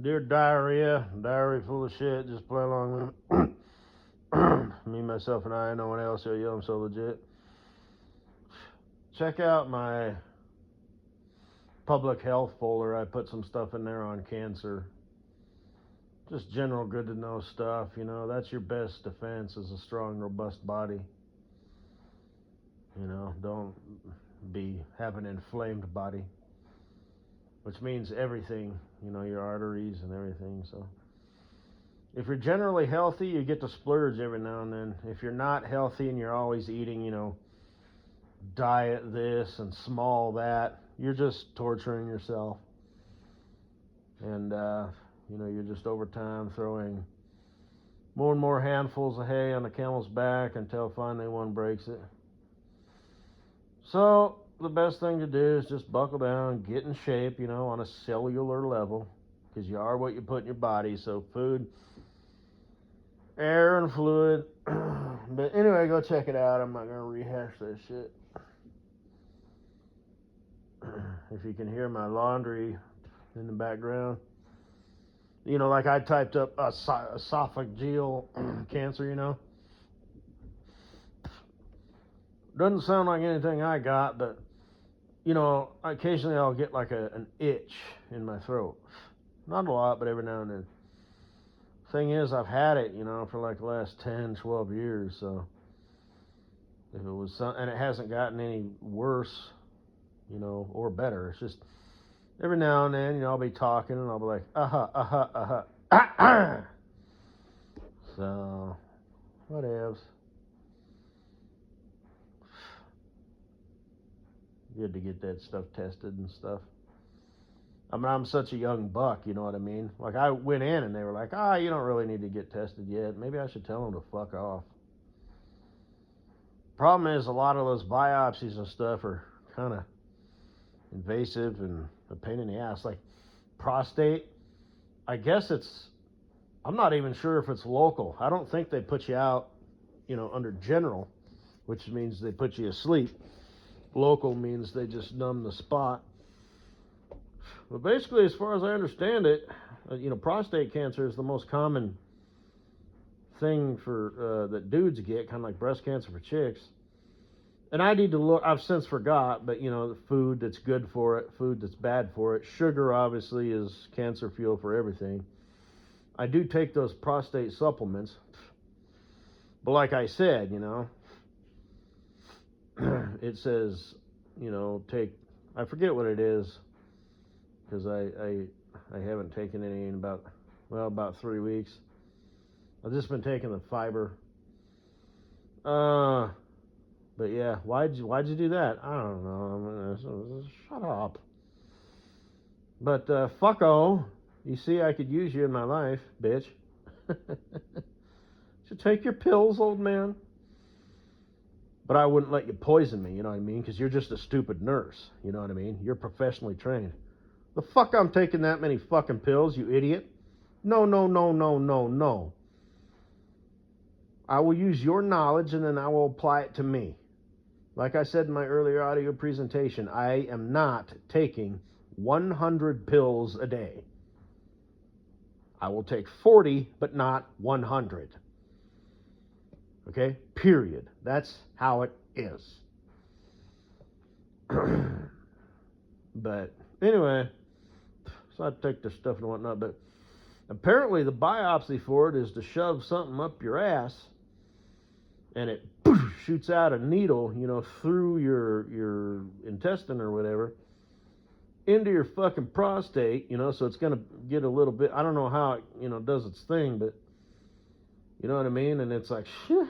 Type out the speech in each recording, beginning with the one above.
Dear diarrhea full of shit, just play along with me, myself, and I, no one else. Yo, I'm so legit. Check out my public health folder. I put some stuff in there on cancer. Just general good to know stuff, that's your best defense is a strong, robust body. Don't have an inflamed body, which means everything, your arteries and everything. So if you're generally healthy, you get to splurge every now and then. If you're not healthy and you're always eating, diet this and small that, you're just torturing yourself. And, you're just over time throwing more and more handfuls of hay on the camel's back until finally one breaks it. So the best thing to do is just buckle down, get in shape, on a cellular level, because you are what you put in your body. So food, air, and fluid. But anyway, go check it out. I'm not going to rehash that shit. If you can hear my laundry in the background, like I typed up esophageal cancer, Doesn't sound like anything I got, but, occasionally I'll get like an itch in my throat. Not a lot, but every now and then. Thing is, I've had it, for like the last 10, 12 years, so if it was and it hasn't gotten any worse, or better. It's just every now and then, I'll be talking and I'll be like, So, whatevs. Good to get that stuff tested and stuff. I mean, I'm such a young buck, you know what I mean? Like, I went in and they were like, you don't really need to get tested yet. Maybe I should tell them to fuck off. Problem is, a lot of those biopsies and stuff are kind of invasive and a pain in the ass. Like, prostate, I guess I'm not even sure if it's local. I don't think they put you out, under general, which means they put you asleep. Local means they just numb the spot. But basically, as far as I understand it, prostate cancer is the most common thing for that dudes get, kind of like breast cancer for chicks. And I need to look. I've since forgot, but the food that's good for it, food that's bad for it. Sugar obviously is cancer fuel for everything. I do take those prostate supplements, but like I said, it says, take. I forget what it is, because I haven't taken any in about 3 weeks. I've just been taking the fiber. But yeah, why'd you do that? I don't know. Shut up. But fucko, you see, I could use you in my life, bitch. Should take your pills, old man. But I wouldn't let you poison me, you know what I mean? Because you're just a stupid nurse, you know what I mean? You're professionally trained. The fuck I'm taking that many fucking pills, you idiot? No. I will use your knowledge and then I will apply it to me. Like I said in my earlier audio presentation, I am not taking 100 pills a day. I will take 40, but not 100. Okay? Period. That's how it is. But anyway, so I take this stuff and whatnot, but apparently the biopsy for it is to shove something up your ass and it shoots out a needle, through your intestine or whatever into your fucking prostate, so it's going to get a little bit, I don't know how it, does its thing, but you know what I mean? And it's like, shit.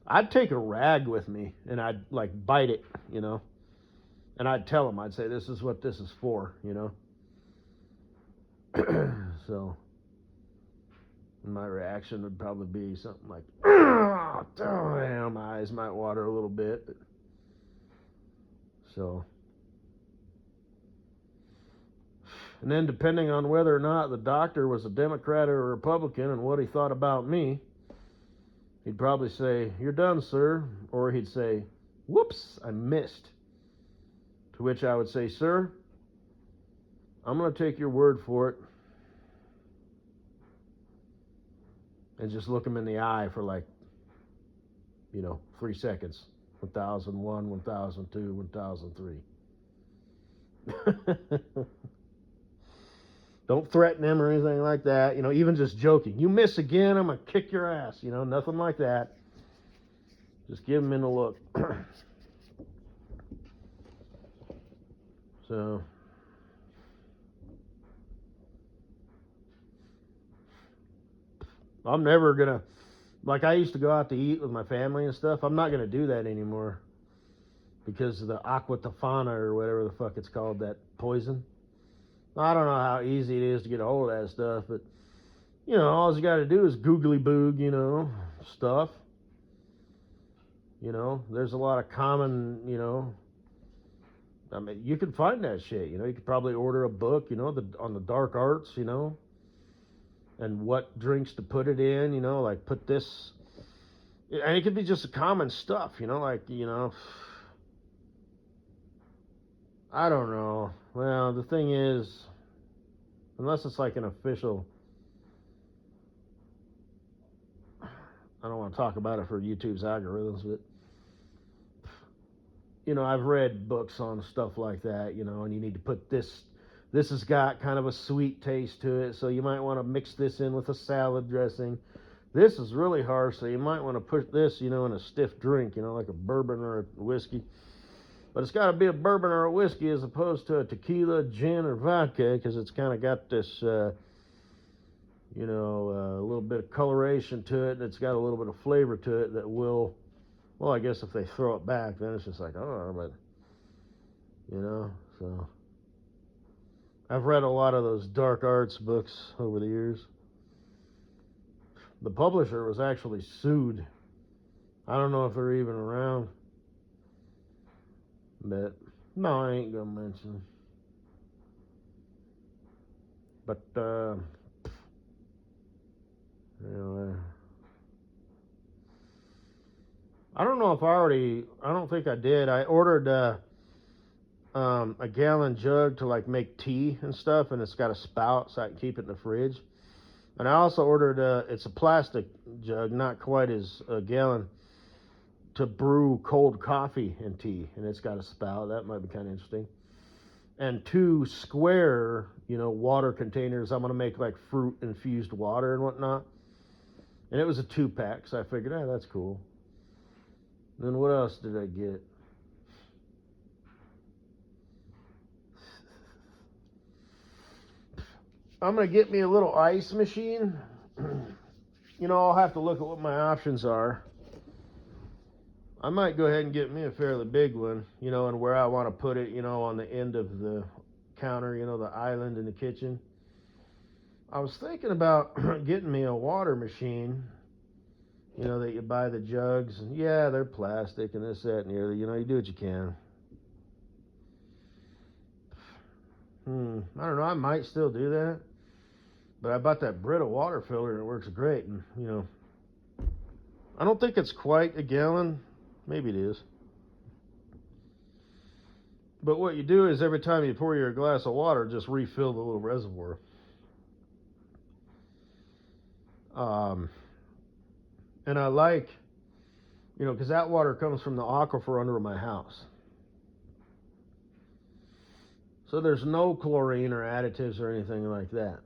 I'd take a rag with me and I'd like bite it, and I'd tell them, I'd say, this is what this is for, So my reaction would probably be something like, oh, damn, my eyes might water a little bit. But, so, and then depending on whether or not the doctor was a Democrat or a Republican and what he thought about me, he'd probably say, you're done, sir. Or he'd say, whoops, I missed. To which I would say, sir, I'm going to take your word for it and just look them in the eye for like, 3 seconds. 1001, 1002, 1003. Don't threaten them or anything like that. Even just joking. You miss again, I'm going to kick your ass. Nothing like that. Just give them in the look. So, I'm never going to, like I used to go out to eat with my family and stuff. I'm not going to do that anymore because of the aqua tofana or whatever the fuck it's called, that poison. I don't know how easy it is to get a hold of that stuff, but, all you got to do is googly boog, stuff. There's a lot of common, I mean, you could find that shit. You could probably order a book, on the dark arts, and what drinks to put it in, like put this, and it could be just common stuff, like, I don't know. Well, the thing is, unless it's like an official, I don't want to talk about it for YouTube's algorithms, but, I've read books on stuff like that, and you need to put this has got kind of a sweet taste to it, so you might want to mix this in with a salad dressing. This is really harsh, so you might want to put this, in a stiff drink, like a bourbon or a whiskey. But it's got to be a bourbon or a whiskey as opposed to a tequila, gin, or vodka, because it's kind of got this, a little bit of coloration to it, and it's got a little bit of flavor to it that will, well, I guess if they throw it back, then it's just like, oh, but, so. I've read a lot of those dark arts books over the years. The publisher was actually sued. I don't know if they're even around. But, no, I ain't gonna mention. But, anyway. I don't know if I don't think I did. I ordered, a gallon jug to like make tea and stuff, and it's got a spout so I can keep it in the fridge. And I also ordered it's a plastic jug, not quite as a gallon, to brew cold coffee and tea, and it's got a spout. That might be kind of interesting. And 2 square, water containers. I'm gonna make like fruit infused water and whatnot. And it was a 2-pack, so I figured, that's cool. Then what else did I get? I'm going to get me a little ice machine. I'll have to look at what my options are. I might go ahead and get me a fairly big one, and where I want to put it, on the end of the counter, the island in the kitchen. I was thinking about getting me a water machine, that you buy the jugs. And yeah, they're plastic and this, that, and the other. You do what you can. I don't know. I might still do that. But I bought that Brita water filter and it works great. And, I don't think it's quite a gallon. Maybe it is. But what you do is every time you pour your glass of water, just refill the little reservoir. And I like, because that water comes from the aquifer under my house. So there's no chlorine or additives or anything like that.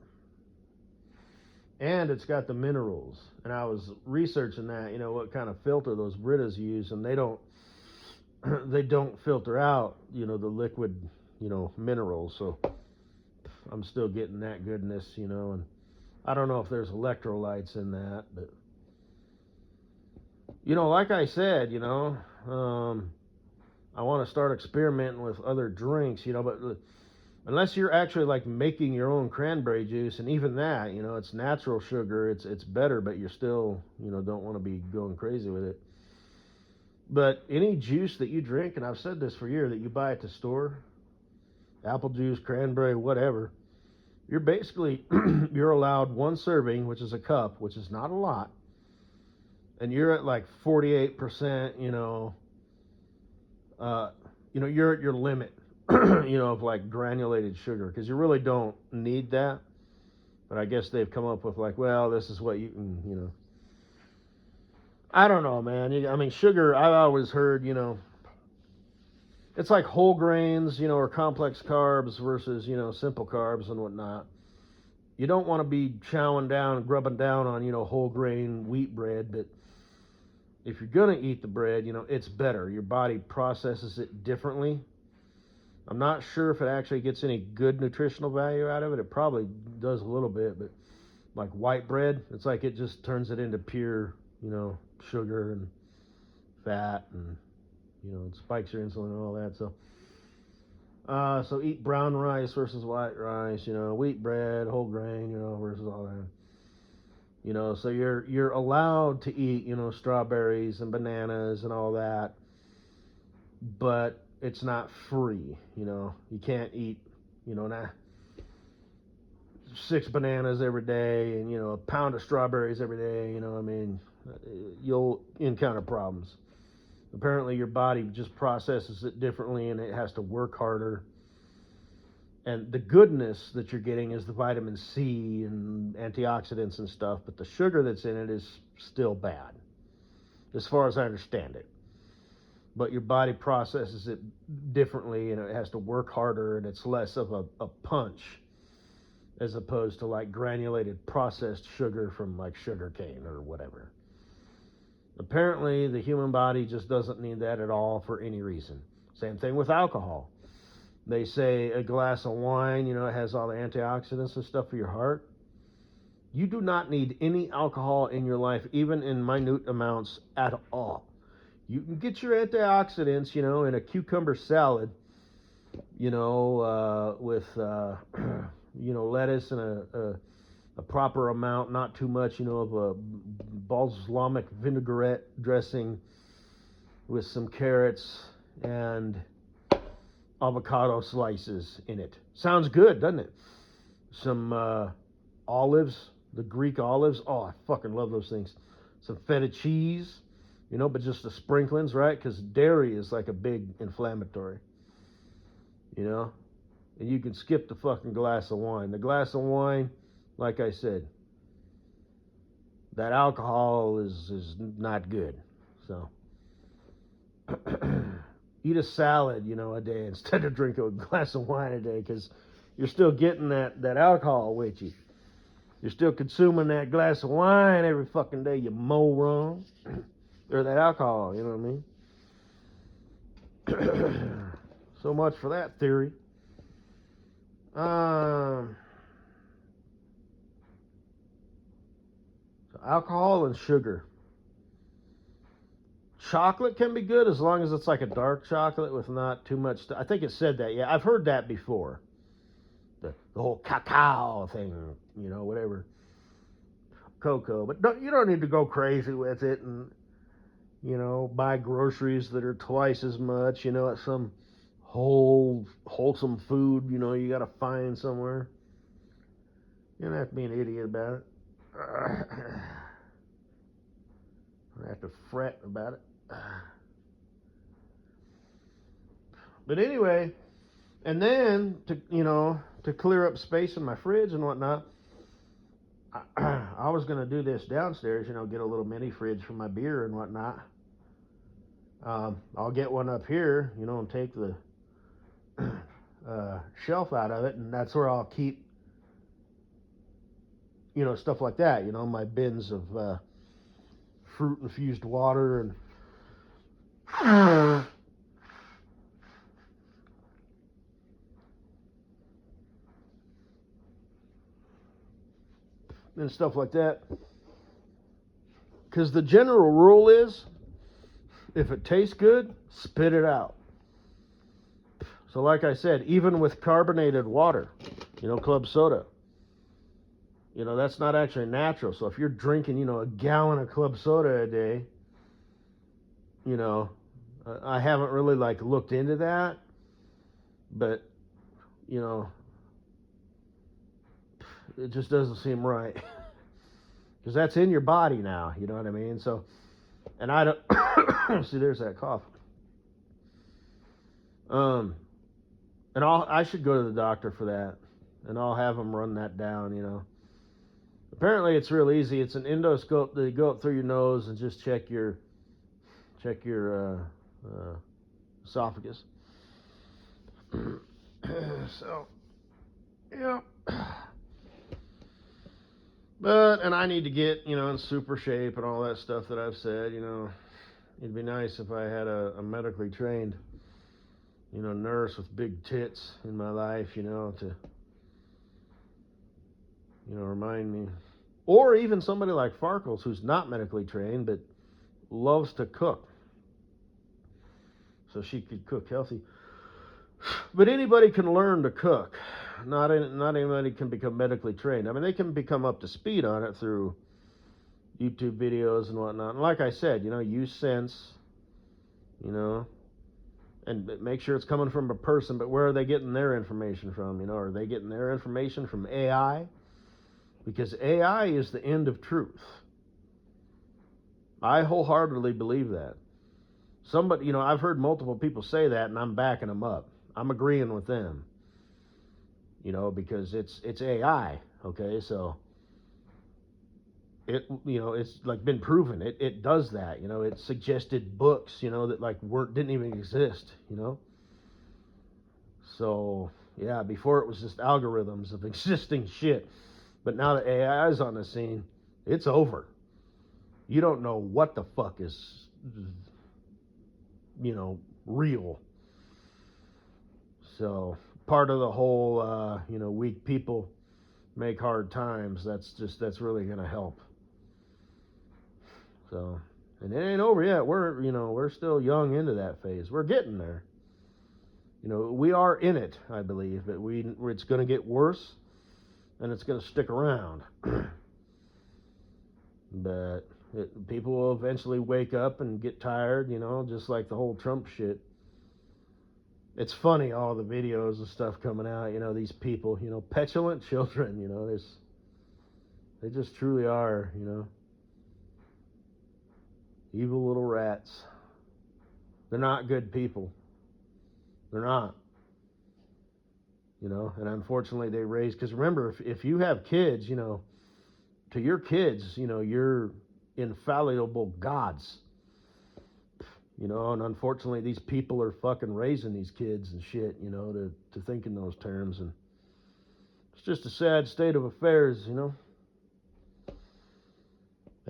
And it's got the minerals. And I was researching that, what kind of filter those Britas use, and they don't filter out, the liquid, minerals. So I'm still getting that goodness, and I don't know if there's electrolytes in that, but like I said, I want to start experimenting with other drinks, but unless you're actually like making your own cranberry juice, and even that, it's natural sugar, it's better, but you're still, don't want to be going crazy with it. But any juice that you drink, and I've said this for years, that you buy at the store, apple juice, cranberry, whatever, you're basically, you're allowed 1 serving, which is a cup, which is not a lot, and you're at like 48%, you're at your limit of like granulated sugar, because you really don't need that. But I guess they've come up with like, well, this is what you can. I don't know, man. I mean, sugar, I've always heard, it's like whole grains, or complex carbs versus, simple carbs and whatnot. You don't want to be chowing down, grubbing down on, whole grain wheat bread, but if you're going to eat the bread, it's better. Your body processes it differently. I'm not sure if it actually gets any good nutritional value out of it. It probably does a little bit, but like white bread, it's like it just turns it into pure, sugar and fat, and it spikes your insulin and all that. So eat brown rice versus white rice, wheat bread, whole grain, versus all that. So you're allowed to eat, strawberries and bananas and all that, but it's not free. You can't eat, 6 bananas every day and a pound of strawberries every day. You'll encounter problems. Apparently, your body just processes it differently, and it has to work harder. And the goodness that you're getting is the vitamin C and antioxidants and stuff, but the sugar that's in it is still bad, as far as I understand it. But your body processes it differently, and it has to work harder, and it's less of a punch as opposed to like granulated processed sugar from like sugar cane or whatever. Apparently, the human body just doesn't need that at all for any reason. Same thing with alcohol. They say a glass of wine, it has all the antioxidants and stuff for your heart. You do not need any alcohol in your life, even in minute amounts at all. You can get your antioxidants, in a cucumber salad, with, lettuce and a proper amount, not too much, of a balsamic vinaigrette dressing with some carrots and avocado slices in it. Sounds good, doesn't it? Some olives, the Greek olives. Oh, I fucking love those things. Some feta cheese, but just the sprinklings, right? Because dairy is like a big inflammatory, and you can skip the fucking glass of wine. The glass of wine, like I said, that alcohol is not good. So eat a salad, a day instead of drinking a glass of wine a day, because you're still getting that alcohol with you. You're still consuming that glass of wine every fucking day, you moron. Or that alcohol, you know what I mean? So much for that theory. So alcohol and sugar. Chocolate can be good as long as it's like a dark chocolate with not too much. I think it said that. Yeah, I've heard that before. The whole cacao thing, whatever. Cocoa. But you don't need to go crazy with it and, buy groceries that are twice as much, at some wholesome food, you got to find somewhere. You don't have to be an idiot about it. I have to fret about it. But anyway, and then to clear up space in my fridge and whatnot, I was going to do this downstairs, get a little mini fridge for my beer and whatnot. I'll get one up here, and take the shelf out of it, and that's where I'll keep, stuff like that, my bins of fruit infused water and stuff like that. Because the general rule is, if it tastes good, spit it out. So like I said, even with carbonated water, club soda, that's not actually natural. So if you're drinking, a gallon of club soda a day, I haven't really looked into that, but, it just doesn't seem right. Because that's in your body now, you know what I mean? So, and I don't, see, there's that cough. And I should go to the doctor for that, and I'll have them run that down. Apparently it's real easy. It's an endoscope. They go up through your nose and just check your esophagus. So, yeah. But, and I need to get, in super shape and all that stuff that I've said, It'd be nice if I had a medically trained, nurse with big tits in my life, to, remind me. Or even somebody like Farkles who's not medically trained but loves to cook. So she could cook healthy. But anybody can learn to cook. Not anybody can become medically trained. I mean, they can become up to speed on it through YouTube videos and whatnot. And like I said, use sense, and make sure it's coming from a person. But where are they getting their information from? Are they getting their information from AI? Because AI is the end of truth. I wholeheartedly believe that. Somebody, I've heard multiple people say that, and I'm backing them up. I'm agreeing with them. Because it's AI, okay? So it's like been proven. It does that, It suggested books, that like didn't even exist, So yeah, before it was just algorithms of existing shit. But now that AI is on the scene, it's over. You don't know what the fuck is, real. So part of the whole, weak people make hard times. That's really gonna help. So, and it ain't over yet. We're still young into that phase. We're getting there. We are in it, I believe, but it's gonna get worse, and it's gonna stick around. But people will eventually wake up and get tired, just like the whole Trump shit. It's funny, all the videos and stuff coming out, these people, petulant children, they just truly are, evil little rats. They're not good people. They're not. And unfortunately they raise, because remember, if you have kids, to your kids, you're infallible gods. And unfortunately these people are fucking raising these kids and shit, to think in those terms. And it's just a sad state of affairs, And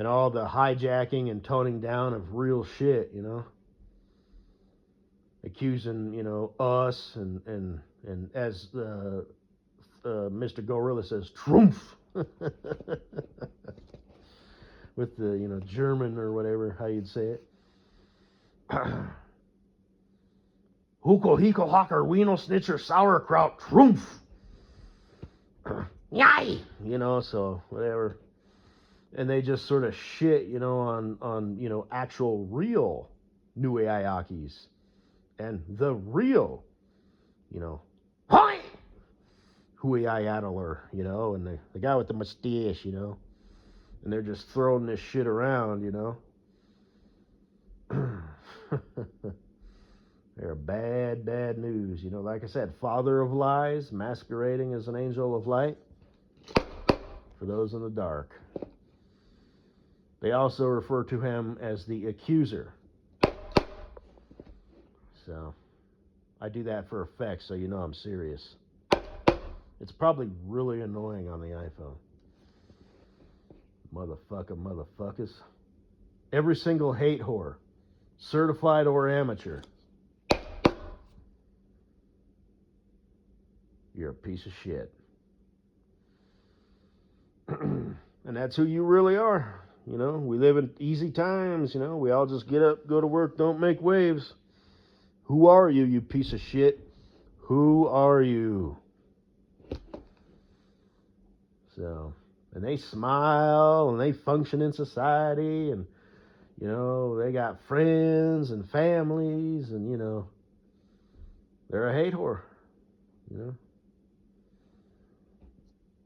all the hijacking and toning down of real shit, Accusing, us and as Mr. Gorilla says, Trumpf. With the, German or whatever, how you'd say it. Huko, Hiko, Hocker, Wiener, Snitcher, Sauerkraut, Trumpf. Yay! So whatever. And they just sort of shit, on actual real New Ayakis. And the real, Hoi! Hui Adler, and the guy with the mustache, And they're just throwing this shit around, They're bad, bad news. Like I said, father of lies, masquerading as an angel of light for those in the dark. They also refer to him as the accuser. So, I do that for effect, so I'm serious. It's probably really annoying on the iPhone. Motherfuckers. Every single hate whore, certified or amateur, you're a piece of shit. And that's who you really are. We live in easy times, we all just get up, go to work, don't make waves. Who are you, you piece of shit? Who are you? So, and they smile and they function in society and, they got friends and families and, they're a hate whore,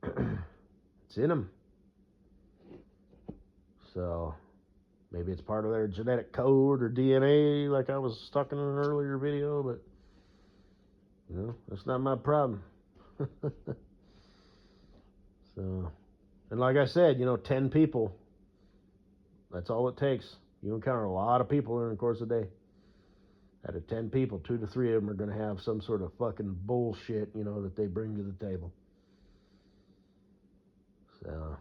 It's in them. So, maybe it's part of their genetic code or DNA, like I was talking in an earlier video, but You know, that's not my problem. So, and like I said, 10 people, that's all it takes. You encounter a lot of people during the course of the day. Out of 10 people, 2 to 3 of them are going to have some sort of fucking bullshit, that they bring to the table. So,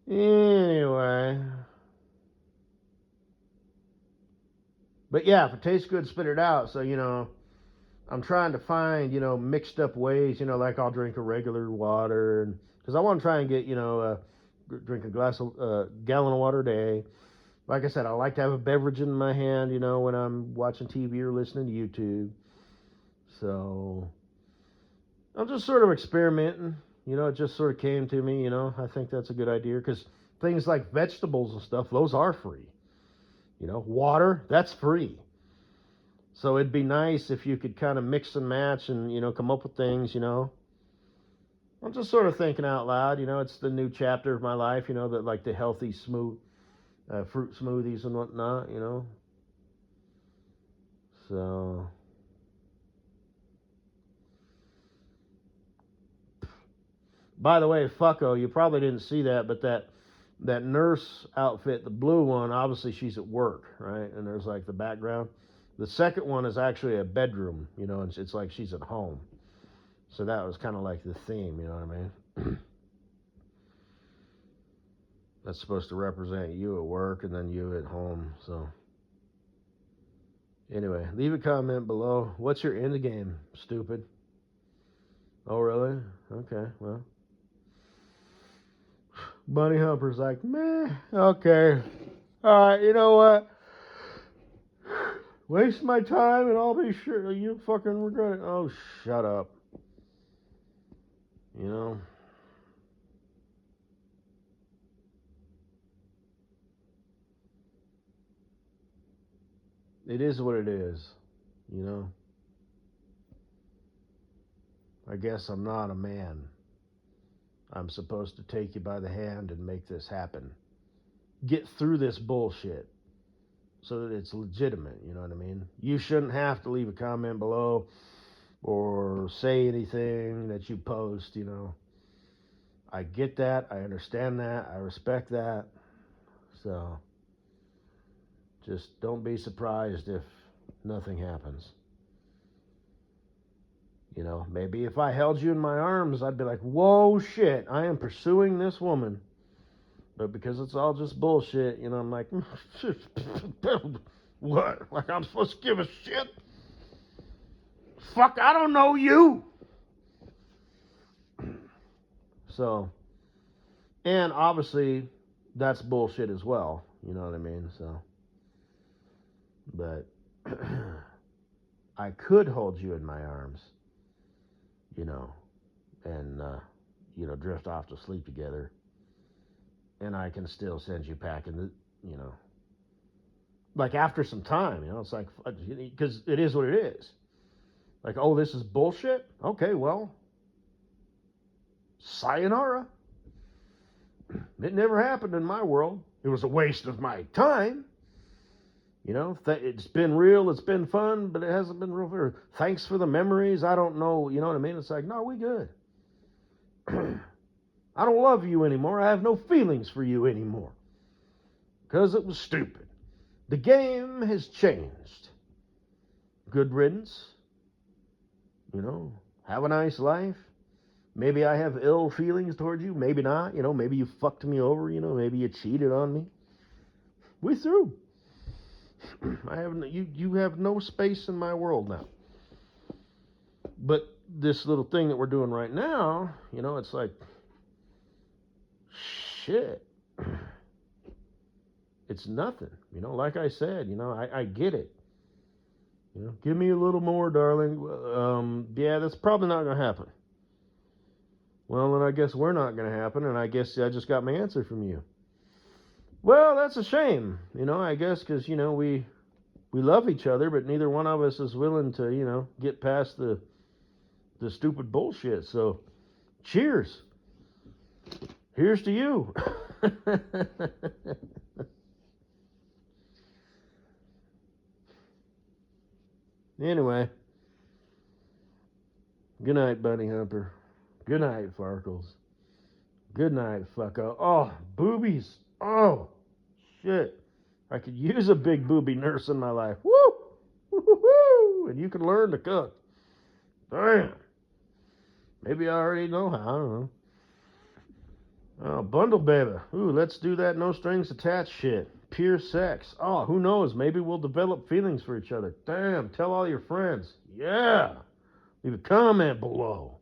anyway. But yeah, if it tastes good, spit it out. So, I'm trying to find, mixed up ways, like I'll drink a regular water. Because I want to try and get, drink a gallon of water a day. Like I said, I like to have a beverage in my hand, when I'm watching TV or listening to YouTube. So I'm just sort of experimenting. It just sort of came to me, I think that's a good idea because things like vegetables and stuff, those are free. Water, that's free. So it'd be nice if you could kind of mix and match and, come up with things, I'm just sort of thinking out loud, it's the new chapter of my life, that like the healthy, smooth fruit smoothies and whatnot, So, by the way, fucko, you probably didn't see that, but that nurse outfit, the blue one, obviously she's at work, right? And there's like the background. The second one is actually a bedroom, and it's like she's at home. So that was kind of like the theme, you know what I mean? That's supposed to represent you at work and then you at home, so. Anyway, leave a comment below. What's your end game, stupid? Oh, really? Okay, well. Bunny Humper's like, meh, okay. Alright, you know what? Waste my time and I'll be sure you fucking regret it. Oh, shut up. It is what it is, I guess I'm not a man. I'm supposed to take you by the hand and make this happen. Get through this bullshit so that it's legitimate, you know what I mean? You shouldn't have to leave a comment below or say anything that you post, I get that, I understand that, I respect that. So just don't be surprised if nothing happens. Maybe if I held you in my arms, I'd be like, whoa, shit, I am pursuing this woman. But because it's all just bullshit, I'm like, what? Like I'm supposed to give a shit? Fuck, I don't know you. So, and obviously, that's bullshit as well. You know what I mean? So, but I could hold you in my arms, and, drift off to sleep together. And I can still send you packing, like after some time, it's like, because it is what it is. Like, oh, this is bullshit? Okay, well, sayonara. It never happened in my world. It was a waste of my time. It's been real, it's been fun, but it hasn't been real. Thanks for the memories. I don't know, you know what I mean? It's like, no, we good. I don't love you anymore. I have no feelings for you anymore. Because it was stupid. The game has changed. Good riddance. Have a nice life. Maybe I have ill feelings towards you. Maybe not. Maybe you fucked me over. Maybe you cheated on me. We through. You have no space in my world now. But this little thing that we're doing right now, it's like, shit. It's nothing. Like I said, I get it. Give me a little more, darling. Yeah, that's probably not going to happen. Well, then I guess we're not going to happen, and I guess I just got my answer from you. Well, that's a shame, I guess, because, we love each other, but neither one of us is willing to, get past the stupid bullshit. So, cheers. Here's to you. Anyway, Good night, Bunny Humper. Good night, Farkles. Good night, fucko. Oh, boobies. Oh, shit. I could use a big booby nurse in my life. Woo! Woo-hoo-hoo! And you can learn to cook. Damn. Maybe I already know how. I don't know. Oh, bundle baby. Ooh, let's do that no strings attached shit. Pure sex. Oh, who knows? Maybe we'll develop feelings for each other. Damn, tell all your friends. Yeah. Leave a comment below.